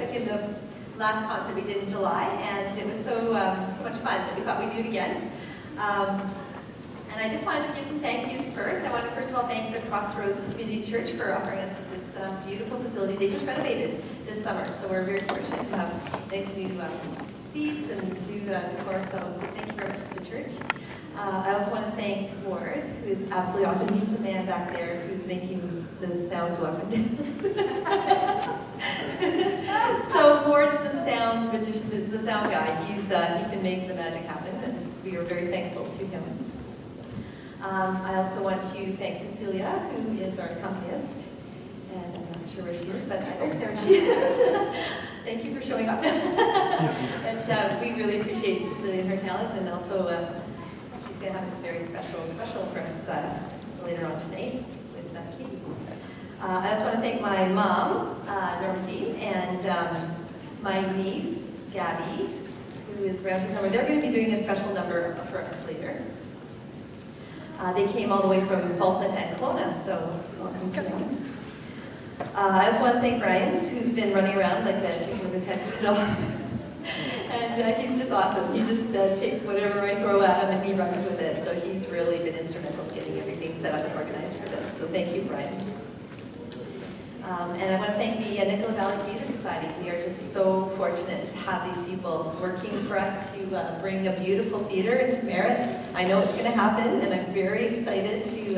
took in the last concert we did in July, and it was so much fun that we thought we'd do it again. And I just wanted to give some thank yous first. I want to first of all thank the Crossroads Community Church for offering us this beautiful facility. They just renovated this summer, so we're very fortunate to have nice new seats and new decor, so thank you very much to the church. I also want to thank Ward, who is absolutely awesome. He's the man back there who's making the sound go up and down. So Ward is the sound magician, the sound guy. He can make the magic happen, and we are very thankful to him. I also want to thank Cecilia, who is our accompanist, and I'm not sure where she is, but I hope there she is. Thank you for showing up. And we really appreciate Cecilia and her talents, and also she's going to have a very special for us later on tonight with Katie. I also want to thank my mom, Norma Jean, and my niece, Gabby, who is around here somewhere. They're going to be doing a special number for us later. They came all the way from Falkland and Kelowna, so welcome to them. I also want to thank Brian, who's been running around like a chicken with his head cut off. And he's just awesome. He just takes whatever I throw at him and he runs with it. So he's really been instrumental in getting everything set up and organized for this. So thank you, Brian. And I want to thank the Nicola Valley Theatre Society. We are just so fortunate to have these people working for us to bring a beautiful theatre into Merritt. I know it's going to happen, and I'm very excited to see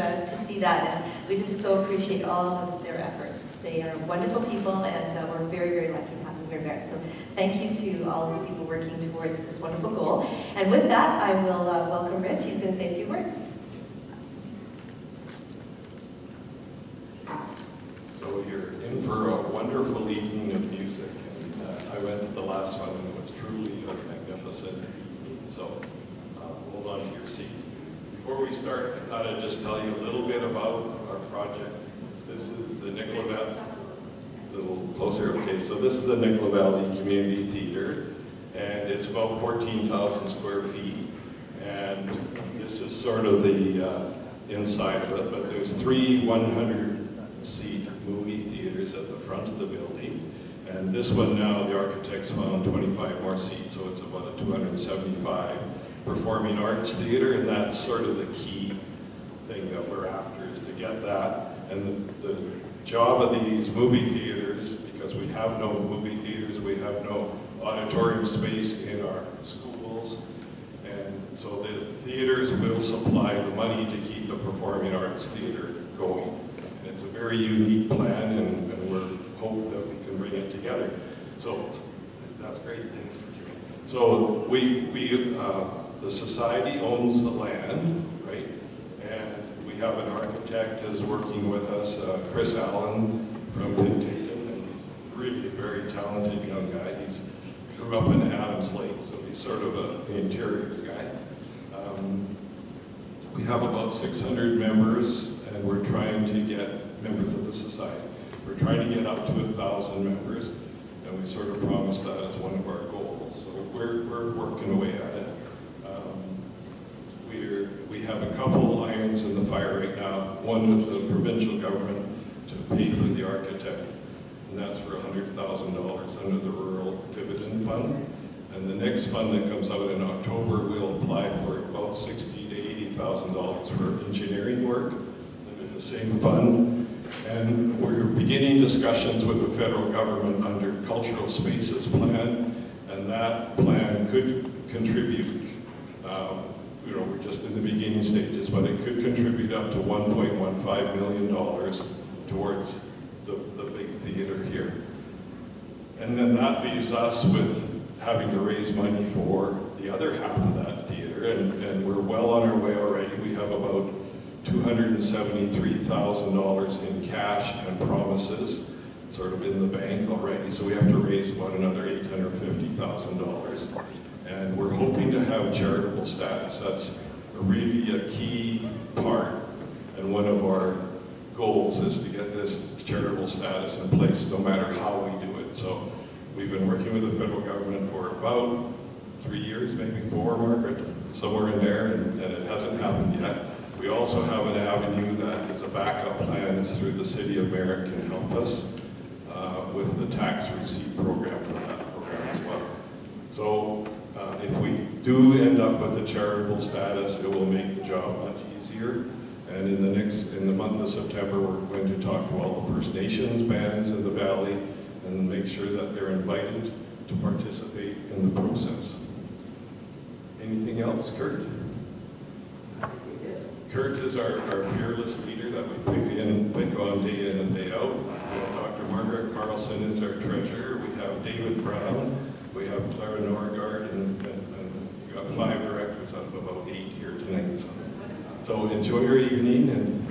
that. And we just so appreciate all of their efforts. They are wonderful people, and we're very, very lucky to have them here at Merritt. So thank you to all of the people working towards this wonderful goal. And with that, I will welcome Rich. He's going to say a few words. So you're in for a wonderful evening of music. And I went to the last one, and it was truly a magnificent evening. So hold on to your seats. Before we start, I thought I'd just tell you a little bit about our project. This is the Nicola Valley, a little closer, okay, so this is the Nicola Valley Community Theatre, and it's about 14,000 square feet, and this is sort of the inside of it, but there's 3 100-seat movie theaters at the front of the building, and this one now, the architects found 25 more seats, so it's about a 275 performing arts theater, and that's sort of the key thing that we're after, is to get that. And the job of these movie theaters, because we have no movie theaters, we have no auditorium space in our schools, and so the theaters will supply the money to keep the performing arts theater going. And it's a very unique plan, and we're hope that we can bring it together. So that's great, thanks. So the society owns the land, right? And we have an architect who's working with us, Chris Allen from Pintatum, and he's really a very talented young guy. He's grew up in Adams Lake, so he's sort of an interior guy. We have about 600 members, and we're trying to get members of the society. We're trying to get up to 1,000 members, and we sort of promised that as one of our goals. So we're working away at it. We have a couple irons in the fire right now, one with the provincial government to pay for the architect, and that's for $100,000 under the Rural Dividend Fund. And the next fund that comes out in October, we'll apply for about $60,000 to $80,000 for engineering work under the same fund. And we're beginning discussions with the federal government under Cultural Spaces Plan, and that plan could contribute, we're just in the beginning stages, but it could contribute up to $1.15 million towards the big theater here. And then that leaves us with having to raise money for the other half of that theater, and we're well on our way already. We have about $273,000 in cash and promises sort of in the bank already, so we have to raise about another $850,000. And we're hoping to have charitable status. That's really a key part, and one of our goals is to get this charitable status in place no matter how we do it. So we've been working with the federal government for about 3 years, maybe 4, Margaret, somewhere in there, and it hasn't happened yet. We also have an avenue that is a backup plan, is through the City of Merritt can help us with the tax receipt program do end up with a charitable status, it will make the job much easier. And in the month of September, we're going to talk to all the First Nations bands in the Valley and make sure that they're invited to participate in the process. Anything else, Kurt? Kurt is our fearless leader that we pick on day in and day out. Dr. Margaret Carlson is our treasurer. We have David Brown. We have Clara Norgard, and you got 5 directors out of about 8 here tonight. So enjoy your evening, and